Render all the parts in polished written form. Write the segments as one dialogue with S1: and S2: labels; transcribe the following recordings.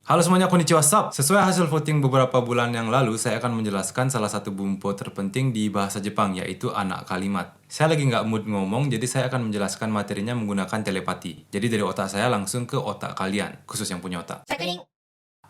S1: Halo semuanya, konnichiwa, sup! Sesuai hasil voting beberapa bulan yang lalu, saya akan menjelaskan salah satu bumpo terpenting di bahasa Jepang, yaitu anak kalimat. Saya lagi nggak mood ngomong, jadi saya akan menjelaskan materinya menggunakan telepati. Jadi dari otak saya langsung ke otak kalian, khusus yang punya otak.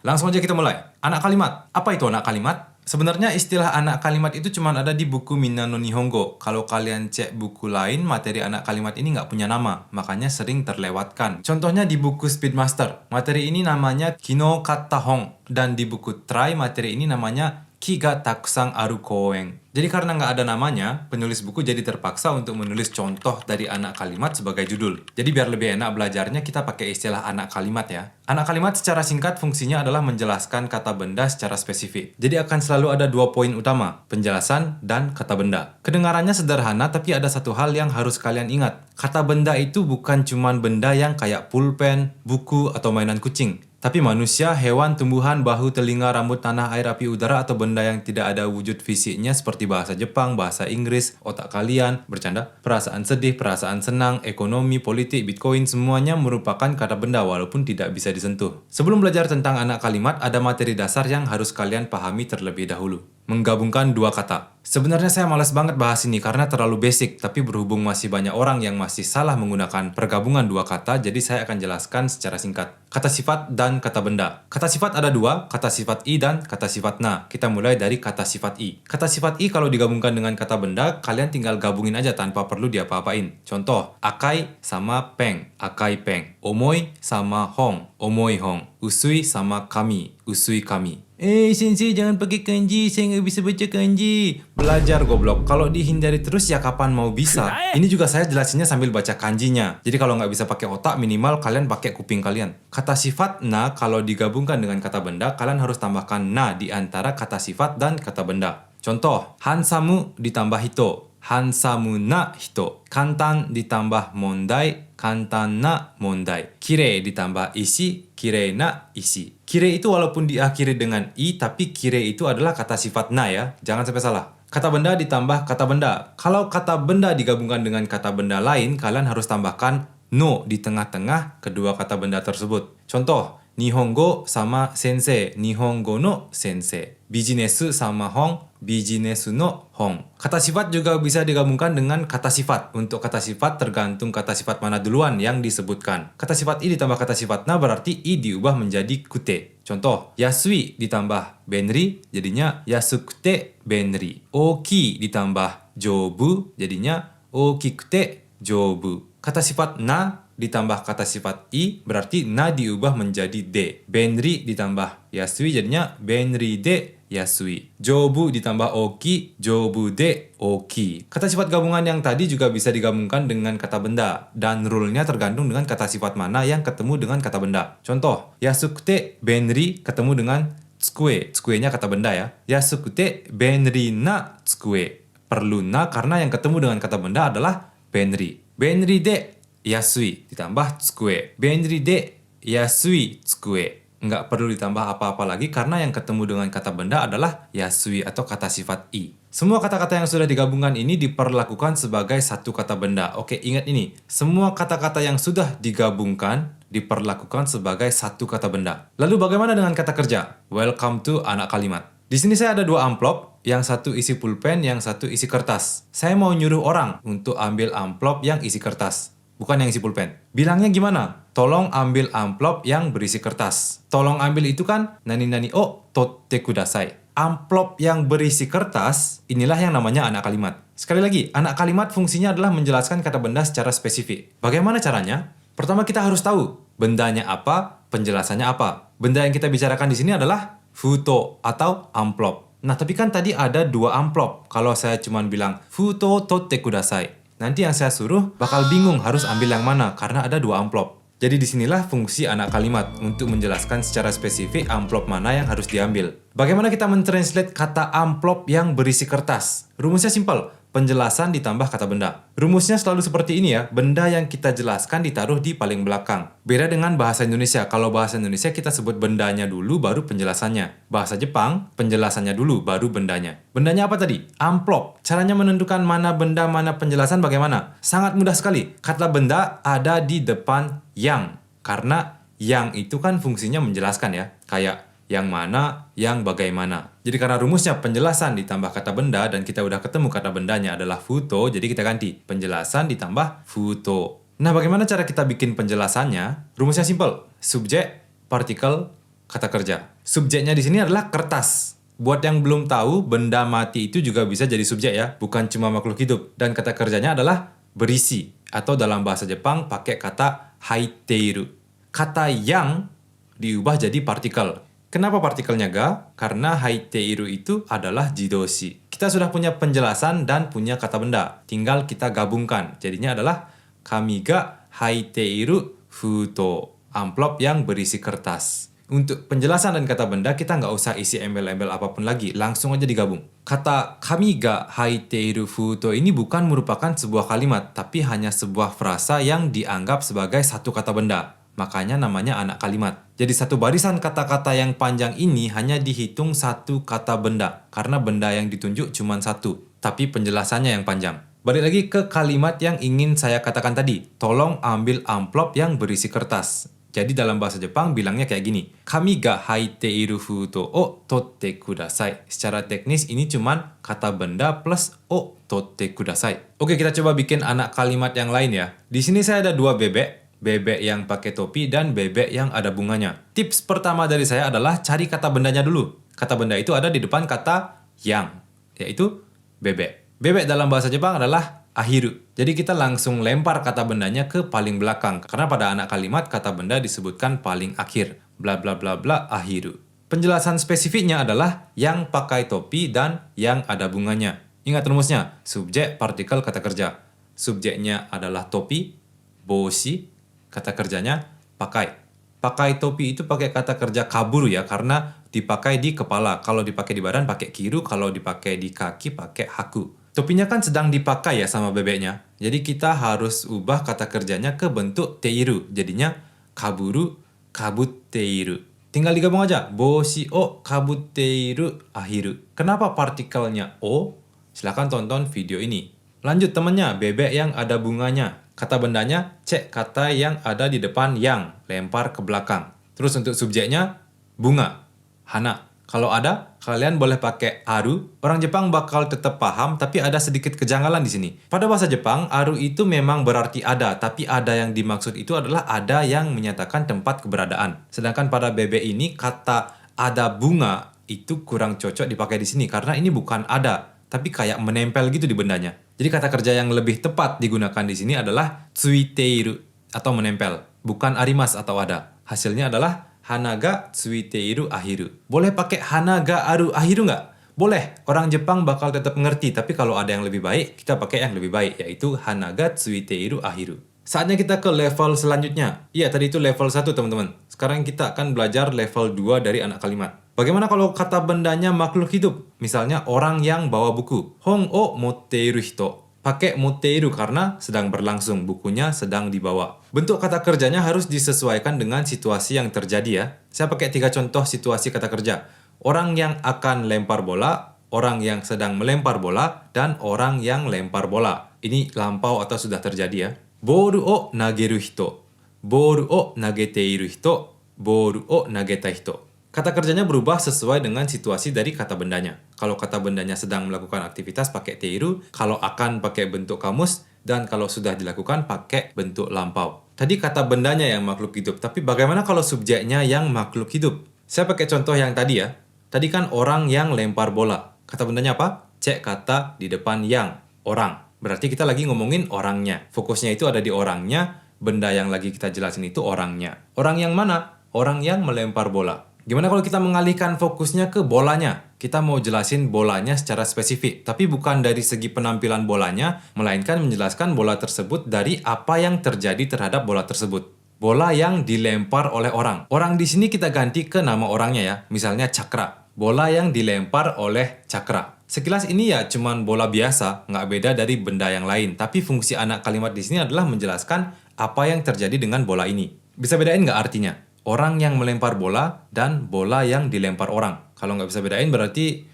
S1: Langsung aja kita mulai. Anak kalimat. Apa itu anak kalimat? Sebenarnya istilah anak kalimat itu cuma ada di buku Minna no Nihongo. Kalau kalian cek buku lain, materi anak kalimat ini nggak punya nama, makanya sering terlewatkan. Contohnya di buku Speedmaster, materi ini namanya Kino Katta Hon. Dan di buku Try, materi ini namanya Ki ga takusang aru koen. Jadi karena nggak ada namanya, penulis buku jadi terpaksa untuk menulis contoh dari anak kalimat sebagai judul. Jadi biar lebih enak belajarnya, kita pakai istilah anak kalimat ya. Anak kalimat secara singkat fungsinya adalah menjelaskan kata benda secara spesifik. Jadi akan selalu ada dua poin utama, penjelasan dan kata benda. Kedengarannya sederhana, tapi ada satu hal yang harus kalian ingat. Kata benda itu bukan cuman benda yang kayak pulpen, buku, atau mainan kucing. Tapi manusia, hewan, tumbuhan, bahu, telinga, rambut, tanah, air, api, udara, atau benda yang tidak ada wujud fisiknya seperti bahasa Jepang, bahasa Inggris, otak kalian, bercanda, perasaan sedih, perasaan senang, ekonomi, politik, bitcoin, semuanya merupakan kata benda walaupun tidak bisa disentuh. Sebelum belajar tentang anak kalimat, ada materi dasar yang harus kalian pahami terlebih dahulu. Menggabungkan dua kata. Sebenarnya saya malas banget bahas ini karena terlalu basic, tapi berhubung masih banyak orang yang masih salah menggunakan pergabungan dua kata, jadi saya akan jelaskan secara singkat. Kata sifat dan kata benda. Kata sifat ada dua, kata sifat i dan kata sifat na. Kita mulai dari kata sifat i. Kata sifat i kalau digabungkan dengan kata benda, kalian tinggal gabungin aja tanpa perlu diapa-apain. Contoh, akai sama peng, akai peng. Omoi sama hong, omoi hong. Usui sama kami, usui kami. Sensei jangan pakai kanji, saya nggak bisa baca kanji. Belajar goblok, kalau dihindari terus ya kapan mau bisa? Ini juga saya jelasinnya sambil baca kanjinya. Jadi kalau nggak bisa pakai otak, minimal kalian pakai kuping kalian. Kata sifat na kalau digabungkan dengan kata benda, kalian harus tambahkan na di antara kata sifat dan kata benda. Contoh, hansamu ditambah hito, hansamu na hito. Kantan ditambah mondai, kantan na mondai. Kirei ditambah isi, kirei na isi. Kirei itu walaupun diakhiri dengan i, tapi kirei itu adalah kata sifat na ya. Jangan sampai salah. Kata benda ditambah kata benda. Kalau kata benda digabungkan dengan kata benda lain, kalian harus tambahkan no di tengah-tengah kedua kata benda tersebut. Contoh, Nihongo sama sensei, Nihongo no sensei. Bijinesu sama hong, bijinesu no hong. Kata sifat juga bisa digabungkan dengan kata sifat. Untuk kata sifat tergantung kata sifat mana duluan yang disebutkan. Kata sifat i ditambah kata sifat na berarti i diubah menjadi kute. Contoh, yasui ditambah benri jadinya yasukute benri. Oki ditambah jobu jadinya okikute jobu. Kata sifat na ditambah kata sifat i berarti na diubah menjadi de. Benri ditambah yasui jadinya benri de yasui. Jobu ditambah oki, jobu de oki. Kata sifat gabungan yang tadi juga bisa digabungkan dengan kata benda. Dan rule-nya tergantung dengan kata sifat mana yang ketemu dengan kata benda. Contoh, yasukute benri ketemu dengan tsukue. Tsukue-nya kata benda ya. Yasukute benri na tsukue. Perlu na karena yang ketemu dengan kata benda adalah benri. Benri de yasui ditambah tsukue. Benri de yasui tsukue. Nggak perlu ditambah apa-apa lagi karena yang ketemu dengan kata benda adalah yasui atau kata sifat i. Semua kata-kata yang sudah digabungkan ini diperlakukan sebagai satu kata benda. Oke, ingat ini. Semua kata-kata yang sudah digabungkan diperlakukan sebagai satu kata benda. Lalu bagaimana dengan kata kerja? Welcome to anak kalimat. Di sini saya ada dua amplop, yang satu isi pulpen, yang satu isi kertas. Saya mau nyuruh orang untuk ambil amplop yang isi kertas, bukan yang isi pulpen. Bilangnya gimana? Tolong ambil amplop yang berisi kertas. Tolong ambil itu kan nani-nani o totte kudasai. Amplop yang berisi kertas, inilah yang namanya anak kalimat. Sekali lagi, anak kalimat fungsinya adalah menjelaskan kata benda secara spesifik. Bagaimana caranya? Pertama kita harus tahu bendanya apa, penjelasannya apa. Benda yang kita bicarakan di sini adalah futo atau amplop. Nah, tapi kan tadi ada dua amplop. Kalau saya cuma bilang futo totte kudasai, nanti yang saya suruh bakal bingung harus ambil yang mana karena ada dua amplop. Jadi disinilah fungsi anak kalimat untuk menjelaskan secara spesifik amplop mana yang harus diambil. Bagaimana kita mentranslate kata amplop yang berisi kertas? Rumusnya simpel. Penjelasan ditambah kata benda. Rumusnya selalu seperti ini ya, benda yang kita jelaskan ditaruh di paling belakang. Beda dengan bahasa Indonesia, kalau bahasa Indonesia kita sebut bendanya dulu baru penjelasannya. Bahasa Jepang, penjelasannya dulu baru bendanya. Bendanya apa tadi? Amplop. Caranya menentukan mana benda, mana penjelasan bagaimana? Sangat mudah sekali. Kata benda ada di depan yang, karena Yang itu kan fungsinya menjelaskan ya. Kayak yang mana, yang bagaimana. Jadi karena rumusnya penjelasan ditambah kata benda dan kita udah ketemu kata bendanya adalah futo, jadi kita ganti penjelasan ditambah futo. Nah, bagaimana cara kita bikin penjelasannya? Rumusnya simple. Subjek, partikel, kata kerja. Subjeknya di sini adalah kertas. Buat yang belum tahu, benda mati itu juga bisa jadi subjek ya, bukan cuma makhluk hidup. Dan kata kerjanya adalah berisi, atau dalam bahasa Jepang pakai kata haiteiru. Kata yang diubah jadi partikel. Kenapa partikelnya ga? Karena haiteiru itu adalah jidoshi. Kita sudah punya penjelasan dan punya kata benda. Tinggal kita gabungkan. Jadinya adalah kami ga haiteiru futo. Amplop yang berisi kertas. Untuk penjelasan dan kata benda kita nggak usah isi embel-embel apapun lagi. Langsung aja digabung. Kata kami ga haiteiru futo ini bukan merupakan sebuah kalimat. Tapi hanya sebuah frasa yang dianggap sebagai satu kata benda. Makanya namanya anak kalimat. Jadi satu barisan kata-kata yang panjang ini hanya dihitung satu kata benda. Karena benda yang ditunjuk cuma satu. Tapi penjelasannya yang panjang. Balik lagi ke kalimat yang ingin saya katakan tadi. Tolong ambil amplop yang berisi kertas. Jadi dalam bahasa Jepang bilangnya kayak gini. Kami ga haiteiru futo o totte kudasai. Secara teknis ini cuman kata benda plus o totte kudasai. Oke, kita coba bikin anak kalimat yang lain ya. Di sini saya ada dua bebek. Bebek yang pakai topi dan bebek yang ada bunganya. Tips pertama dari saya adalah cari kata bendanya dulu. Kata benda itu ada di depan kata yang, yaitu bebek. Bebek dalam bahasa Jepang adalah ahiru. Jadi kita langsung lempar kata bendanya ke paling belakang. Karena pada anak kalimat kata benda disebutkan paling akhir. Bla bla bla bla ahiru. Penjelasan spesifiknya adalah yang pakai topi dan yang ada bunganya. Ingat rumusnya, subjek, partikel, kata kerja. Subjeknya adalah topi, boshi, kata kerjanya pakai. Pakai topi itu pakai kata kerja kaburu ya, karena dipakai di kepala. Kalau dipakai di badan pakai kiru, kalau dipakai di kaki pakai haku. Topinya kan sedang dipakai ya sama bebeknya. Jadi kita harus ubah kata kerjanya ke bentuk teiru. Jadinya kaburu, kabutteiru. Tinggal digabung aja. Boshi o kabutteiru ahiru. Kenapa partikelnya o? Silahkan tonton video ini. Lanjut temennya, bebek yang ada bunganya. Kata bendanya, cek kata yang ada di depan yang, lempar ke belakang. Terus untuk subjeknya, bunga, hana. Kalau ada, kalian boleh pakai aru. Orang Jepang bakal tetap paham, tapi ada sedikit kejanggalan di sini. Pada bahasa Jepang, aru itu memang berarti ada, tapi ada yang dimaksud itu adalah ada yang menyatakan tempat keberadaan. Sedangkan pada bebek ini, kata ada bunga itu kurang cocok dipakai di sini, karena ini bukan ada, tapi kayak menempel gitu di bendanya. Jadi kata kerja yang lebih tepat digunakan di sini adalah tsuiteiru atau menempel, bukan arimas atau ada. Hasilnya adalah hanaga tsuiteiru ahiru. Boleh pakai hanaga aru ahiru nggak? Boleh, orang Jepang bakal tetap mengerti, tapi kalau ada yang lebih baik, kita pakai yang lebih baik, yaitu hanaga tsuiteiru ahiru. Saatnya kita ke level selanjutnya. Iya, tadi itu level 1 teman-teman. Sekarang kita akan belajar level 2 dari anak kalimat. Bagaimana kalau kata bendanya makhluk hidup? Misalnya orang yang bawa buku. Hon o motteiru hito. Pakai motteiru karena sedang berlangsung, bukunya sedang dibawa. Bentuk kata kerjanya harus disesuaikan dengan situasi yang terjadi ya. Saya pakai 3 contoh situasi kata kerja. Orang yang akan lempar bola, orang yang sedang melempar bola, dan orang yang lempar bola. Ini lampau atau sudah terjadi ya. Boru o nageru hito. Boru o nageteiru hito. Boru o nageta hito. Kata kerjanya berubah sesuai dengan situasi dari kata bendanya. Kalau kata bendanya sedang melakukan aktivitas pakai teiru, kalau akan pakai bentuk kamus, dan kalau sudah dilakukan pakai bentuk lampau. Tadi kata bendanya yang makhluk hidup, tapi bagaimana kalau subjeknya yang makhluk hidup? Saya pakai contoh yang tadi ya. Tadi kan orang yang lempar bola. Kata bendanya apa? Cek kata di depan yang, orang. Berarti kita lagi ngomongin orangnya. Fokusnya itu ada di orangnya, benda yang lagi kita jelasin itu orangnya. Orang yang mana? Orang yang melempar bola. Gimana kalau kita mengalihkan fokusnya ke bolanya? Kita mau jelasin bolanya secara spesifik, tapi bukan dari segi penampilan bolanya, melainkan menjelaskan bola tersebut dari apa yang terjadi terhadap bola tersebut. Bola yang dilempar oleh orang. Orang di sini kita ganti ke nama orangnya ya, misalnya Cakra. Bola yang dilempar oleh Cakra. Sekilas ini ya cuman bola biasa, nggak beda dari benda yang lain. Tapi fungsi anak kalimat di sini adalah menjelaskan apa yang terjadi dengan bola ini. Bisa bedain nggak artinya? Orang yang melempar bola dan bola yang dilempar orang. Kalau nggak bisa bedain berarti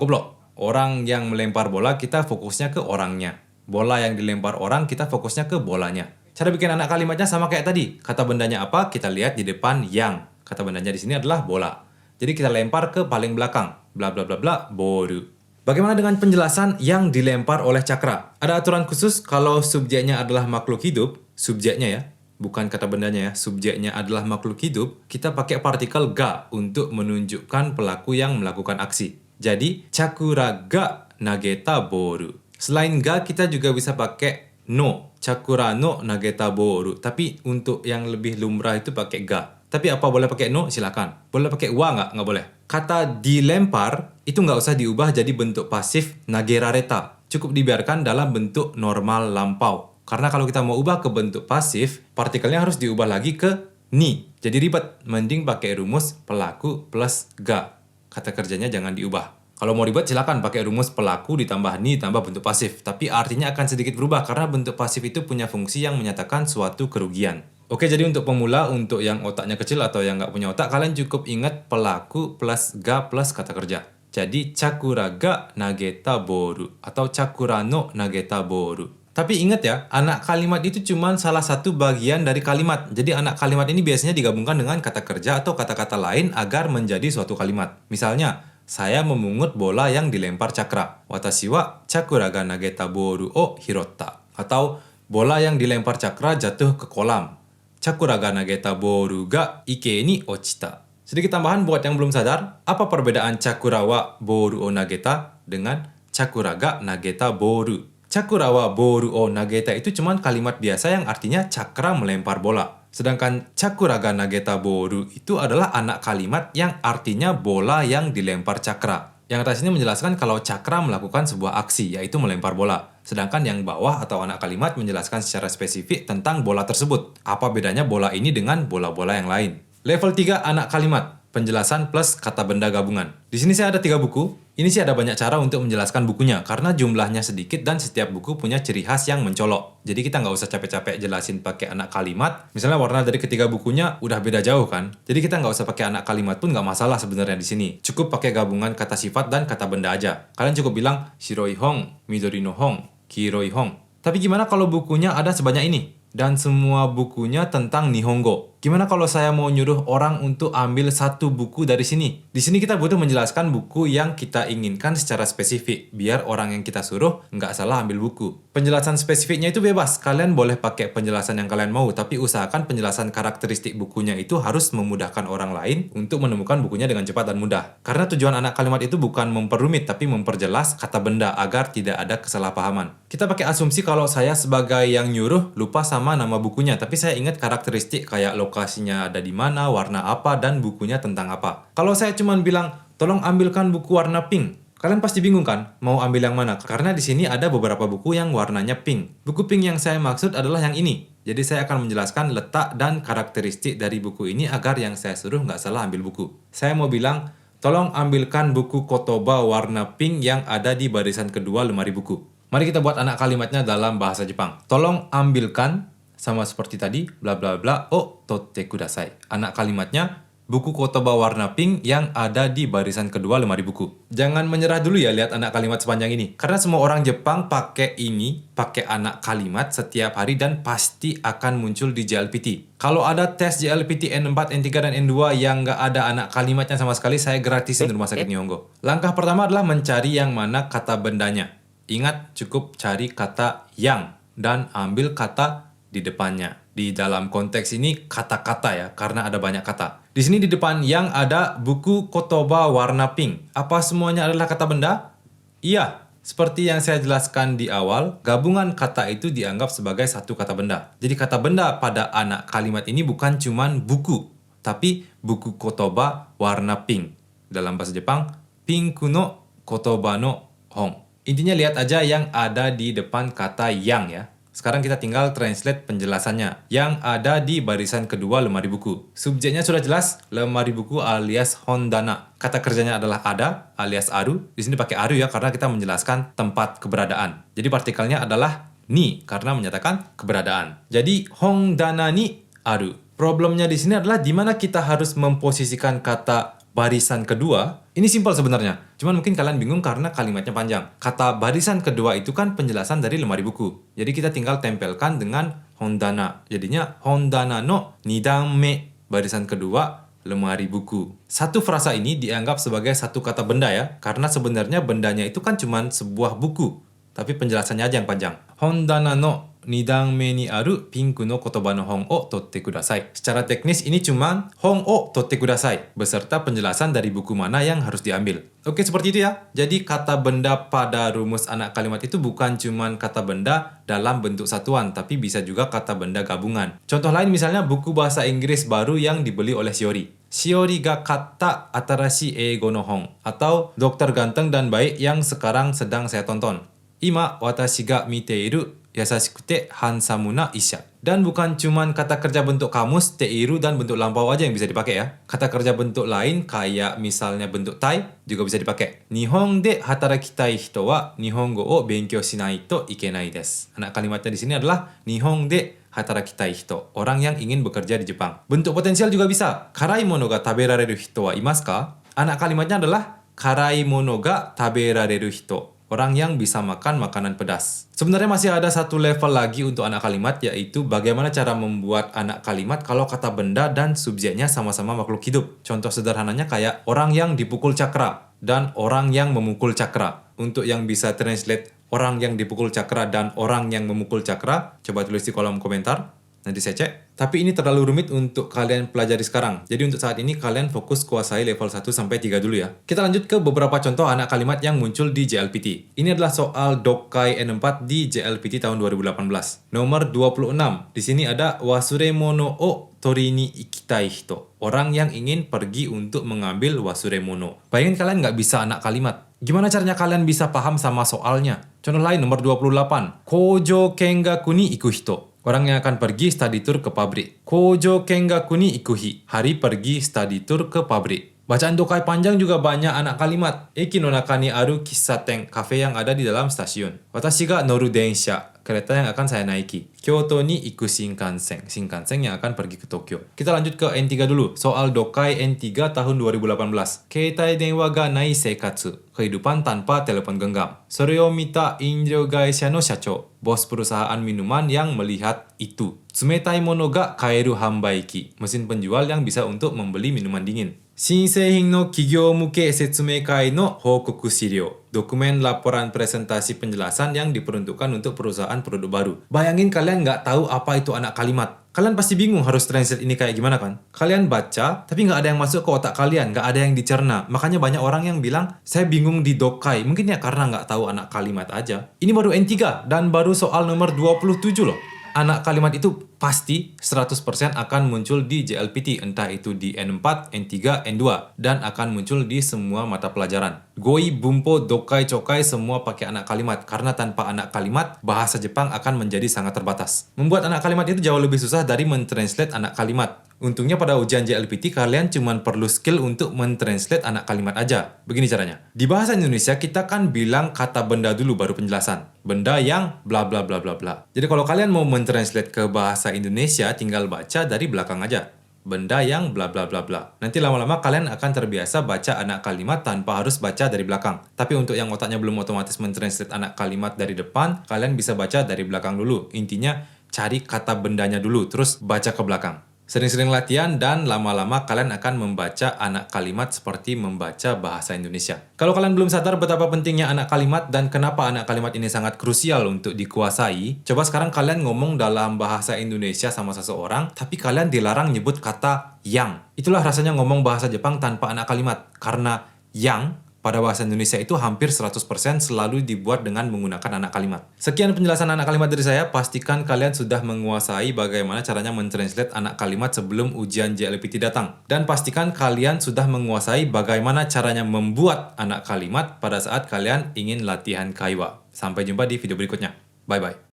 S1: goblok. Orang yang melempar bola kita fokusnya ke orangnya. Bola yang dilempar orang kita fokusnya ke bolanya. Cara bikin anak kalimatnya sama kayak tadi. Kata bendanya apa? Kita lihat di depan yang. Kata bendanya di sini adalah bola. Jadi kita lempar ke paling belakang. Bla bla bla bla, boru. Bagaimana dengan penjelasan yang dilempar oleh Cakra? Ada aturan khusus kalau subjeknya adalah makhluk hidup, subjeknya ya, bukan kata bendanya ya, subjeknya adalah makhluk hidup, kita pakai partikel ga untuk menunjukkan pelaku yang melakukan aksi. Jadi, Cakura ga nageta boru. Selain ga, kita juga bisa pakai no. Cakura no nageta boru. Tapi untuk yang lebih lumrah itu pakai ga. Tapi apa boleh pakai no? Silakan. Boleh pakai wa nggak? Nggak boleh. Kata dilempar itu nggak usah diubah jadi bentuk pasif nagerareta. Cukup dibiarkan dalam bentuk normal lampau. Karena kalau kita mau ubah ke bentuk pasif, partikelnya harus diubah lagi ke ni. Jadi ribet. Mending pakai rumus pelaku plus ga. Kata kerjanya jangan diubah. Kalau mau ribet silakan pakai rumus pelaku ditambah ni ditambah bentuk pasif. Tapi artinya akan sedikit berubah karena bentuk pasif itu punya fungsi yang menyatakan suatu kerugian. Oke, jadi untuk pemula, untuk yang otaknya kecil atau yang nggak punya otak, kalian cukup ingat pelaku plus ga plus kata kerja. Jadi, Cakura ga nageta boru atau Cakura no nageta boru. Tapi ingat ya, anak kalimat itu cuma salah satu bagian dari kalimat. Jadi, anak kalimat ini biasanya digabungkan dengan kata kerja atau kata-kata lain agar menjadi suatu kalimat. Misalnya, saya memungut bola yang dilempar Cakra. Watashi wa Cakura ga nageta boru o hirotta. Atau, bola yang dilempar Cakra jatuh ke kolam. Cakura ga nageta boru ga ike ni ochita. Sedikit tambahan buat yang belum sadar, apa perbedaan Cakura wa boru o nageta dengan Cakura ga nageta boru? Cakura wa boru o nageta itu cuma kalimat biasa yang artinya Cakra melempar bola. Sedangkan Cakura ga nageta boru itu adalah anak kalimat yang artinya bola yang dilempar Cakra. Yang atas ini menjelaskan kalau Cakra melakukan sebuah aksi, yaitu melempar bola. Sedangkan yang bawah atau anak kalimat menjelaskan secara spesifik tentang bola tersebut. Apa bedanya bola ini dengan bola-bola yang lain? Level 3 anak kalimat. Penjelasan plus kata benda gabungan. Di sini saya ada 3 buku. Ini sih ada banyak cara untuk menjelaskan bukunya, karena jumlahnya sedikit dan setiap buku punya ciri khas yang mencolok. Jadi kita nggak usah capek-capek jelasin pakai anak kalimat. Misalnya warna dari ketiga bukunya udah beda jauh kan. Jadi kita nggak usah pakai anak kalimat pun nggak masalah sebenarnya di sini. Cukup pakai gabungan kata sifat dan kata benda aja. Kalian cukup bilang shiroi hong, midori no hong, kiroi hong. Tapi gimana kalau bukunya ada sebanyak ini? Dan semua bukunya tentang Nihongo. Gimana kalau saya mau nyuruh orang untuk ambil satu buku dari sini? Di sini kita butuh menjelaskan buku yang kita inginkan secara spesifik, biar orang yang kita suruh nggak salah ambil buku. Penjelasan spesifiknya itu bebas. Kalian boleh pakai penjelasan yang kalian mau, tapi usahakan penjelasan karakteristik bukunya itu harus memudahkan orang lain untuk menemukan bukunya dengan cepat dan mudah. Karena tujuan anak kalimat itu bukan memperrumit, tapi memperjelas kata benda agar tidak ada kesalahpahaman. Kita pakai asumsi kalau saya sebagai yang nyuruh lupa sama nama bukunya, tapi saya ingat karakteristik kayak lokasinya ada di mana, warna apa, dan bukunya tentang apa. Kalau saya cuma bilang, tolong ambilkan buku warna pink, kalian pasti bingung kan, mau ambil yang mana? Karena di sini ada beberapa buku yang warnanya pink. Buku pink yang saya maksud adalah yang ini. Jadi saya akan menjelaskan letak dan karakteristik dari buku ini agar yang saya suruh nggak salah ambil buku. Saya mau bilang, tolong ambilkan buku kotoba warna pink yang ada di barisan kedua lemari buku. Mari kita buat anak kalimatnya dalam bahasa Jepang. Tolong ambilkan, sama seperti tadi, bla bla bla, o totte kudasai. Anak kalimatnya, buku kotoba warna pink yang ada di barisan kedua lemari buku. Jangan menyerah dulu ya lihat anak kalimat sepanjang ini. Karena semua orang Jepang pakai ini, pakai anak kalimat setiap hari dan pasti akan muncul di JLPT. Kalau ada tes JLPT N4, N3, dan N2 yang nggak ada anak kalimatnya sama sekali, saya gratisin di Rumah Sakit Nihongo. Langkah pertama adalah mencari yang mana kata bendanya. Ingat, cukup cari kata yang dan ambil kata di depannya. Di dalam konteks ini kata-kata ya, karena ada banyak kata. Di sini di depan yang ada buku kotoba warna pink. Apa semuanya adalah kata benda? Iya. Seperti yang saya jelaskan di awal, gabungan kata itu dianggap sebagai satu kata benda. Jadi kata benda pada anak kalimat ini bukan cuman buku, tapi buku kotoba warna pink. Dalam bahasa Jepang, pinku no kotoba no hong. Intinya lihat aja yang ada di depan kata yang ya. Sekarang kita tinggal translate penjelasannya. Yang ada di barisan kedua lemari buku. Subjeknya sudah jelas, lemari buku alias hondana. Kata kerjanya adalah ada alias aru. Di sini pakai aru ya karena kita menjelaskan tempat keberadaan. Jadi partikelnya adalah ni karena menyatakan keberadaan. Jadi hondana ni aru. Problemnya di sini adalah di mana kita harus memposisikan kata barisan kedua. Ini simpel sebenarnya. Cuman mungkin kalian bingung karena kalimatnya panjang. Kata barisan kedua itu kan penjelasan dari lemari buku. Jadi kita tinggal tempelkan dengan hondana. Jadinya hondana no nidanme, barisan kedua lemari buku. Satu frasa ini dianggap sebagai satu kata benda ya, karena sebenarnya bendanya itu kan cuma sebuah buku, tapi penjelasannya aja yang panjang. Hondana no nidangme ni aru pinku no kotoba no hon o totte kudasai. Secara teknis ini cuma hon o totte kudasai, beserta penjelasan dari buku mana yang harus diambil. Oke, seperti itu ya. Jadi kata benda pada rumus anak kalimat itu bukan cuma kata benda dalam bentuk satuan, tapi bisa juga kata benda gabungan. Contoh lain misalnya buku bahasa Inggris baru yang dibeli oleh Shiori. Shiori ga katta atarashi eigo no hon, atau Dokter Ganteng dan Baik yang sekarang sedang saya tonton. Ima watashi ga miteiru yasashikute handsome na isha. Dan bukan cuman kata kerja bentuk kamus, teiru dan bentuk lampau aja yang bisa dipakai ya. Kata kerja bentuk lain kayak misalnya bentuk tai juga bisa dipakai. Nihon de hatarakitai hito wa nihongo o benkyou shinai to ikenai desu. Anak kalimatnya di sini adalah nihon de hatarakitai hito, orang yang ingin bekerja di Jepang. Bentuk potensial juga bisa. Karai mono ga taberareru hito wa imasu ka? Anak kalimatnya adalah karai mono ga taberareru hito, orang yang bisa makan makanan pedas. Sebenarnya masih ada satu level lagi untuk anak kalimat, yaitu bagaimana cara membuat anak kalimat kalau kata benda dan subjeknya sama-sama makhluk hidup. Contoh sederhananya kayak orang yang dipukul cakra dan orang yang memukul cakra. Untuk yang bisa translate orang yang dipukul cakra dan orang yang memukul cakra, coba tulis di kolom komentar. Nanti saya cek. Tapi ini terlalu rumit untuk kalian pelajari sekarang. Jadi untuk saat ini kalian fokus kuasai level 1 sampai 3 dulu ya. Kita lanjut ke beberapa contoh anak kalimat yang muncul di JLPT. Ini adalah soal Dokkai N4 di JLPT tahun 2018. Nomor 26. Di sini ada wasuremono o tori ni ikitai hito. Orang yang ingin pergi untuk mengambil wasuremono. Bayangin kalian nggak bisa anak kalimat. Gimana caranya kalian bisa paham sama soalnya? Contoh lain nomor 28. Kojo kengaku ni iku hito. Orang yang akan pergi study tour ke pabrik. Kojo kengaku ni ikuhi. Hari pergi study tour ke pabrik. Bacaan dokai panjang juga banyak anak kalimat. Eki no naka ni aru kissaten, kafe yang ada di dalam stasiun. Watashi ga noru densha, kereta yang akan saya naiki. Kyoto ni iku shinkansen, shinkansen yang akan pergi ke Tokyo. Kita lanjut ke N3 dulu. Soal dokai N3 tahun 2018. Keitai denwa ga nai seikatsu, kehidupan tanpa telepon genggam. Sore o mita inryo gaisha no shacho, bos perusahaan minuman yang melihat itu. Tsumetai mono ga kaeru hanbaiki, mesin penjual yang bisa untuk membeli minuman dingin. Shinseihin no kigyo muke setsumeikai no hokoku shiryo, dokumen laporan presentasi penjelasan yang diperuntukkan untuk perusahaan produk baru. Bayangin kalian nggak tahu apa itu anak kalimat. Kalian pasti bingung harus translate ini kayak gimana kan? Kalian baca, tapi nggak ada yang masuk ke otak kalian, nggak ada yang dicerna. Makanya banyak orang yang bilang, saya bingung di dokai. Mungkin ya karena nggak tahu anak kalimat aja. Ini baru N3, dan baru soal nomor 27 loh. Anak kalimat itu pasti 100% akan muncul di JLPT, entah itu di N4, N3, N2, dan akan muncul di semua mata pelajaran. Goi, Bumpo, Dokai, Chokai semua pakai anak kalimat, karena tanpa anak kalimat, bahasa Jepang akan menjadi sangat terbatas. Membuat anak kalimat itu jauh lebih susah dari mentranslate anak kalimat. Untungnya pada ujian JLPT kalian cuma perlu skill untuk mentranslate anak kalimat aja. Begini caranya. Di bahasa Indonesia kita kan bilang kata benda dulu baru penjelasan. Benda yang bla bla bla bla bla. Jadi kalau kalian mau mentranslate ke bahasa Indonesia tinggal baca dari belakang aja. Benda yang bla bla bla bla. Nanti lama-lama kalian akan terbiasa baca anak kalimat tanpa harus baca dari belakang. Tapi untuk yang otaknya belum otomatis mentranslate anak kalimat dari depan, kalian bisa baca dari belakang dulu. Intinya cari kata bendanya dulu terus baca ke belakang. Sering-sering latihan dan lama-lama kalian akan membaca anak kalimat seperti membaca bahasa Indonesia. Kalau kalian belum sadar betapa pentingnya anak kalimat dan kenapa anak kalimat ini sangat krusial untuk dikuasai, coba sekarang kalian ngomong dalam bahasa Indonesia sama seseorang, tapi kalian dilarang nyebut kata yang. Itulah rasanya ngomong bahasa Jepang tanpa anak kalimat. Karena yang pada bahasa Indonesia itu hampir 100% selalu dibuat dengan menggunakan anak kalimat. Sekian penjelasan anak kalimat dari saya. Pastikan kalian sudah menguasai bagaimana caranya mentranslate anak kalimat sebelum ujian JLPT datang. Dan pastikan kalian sudah menguasai bagaimana caranya membuat anak kalimat pada saat kalian ingin latihan kaiwa. Sampai jumpa di video berikutnya. Bye-bye.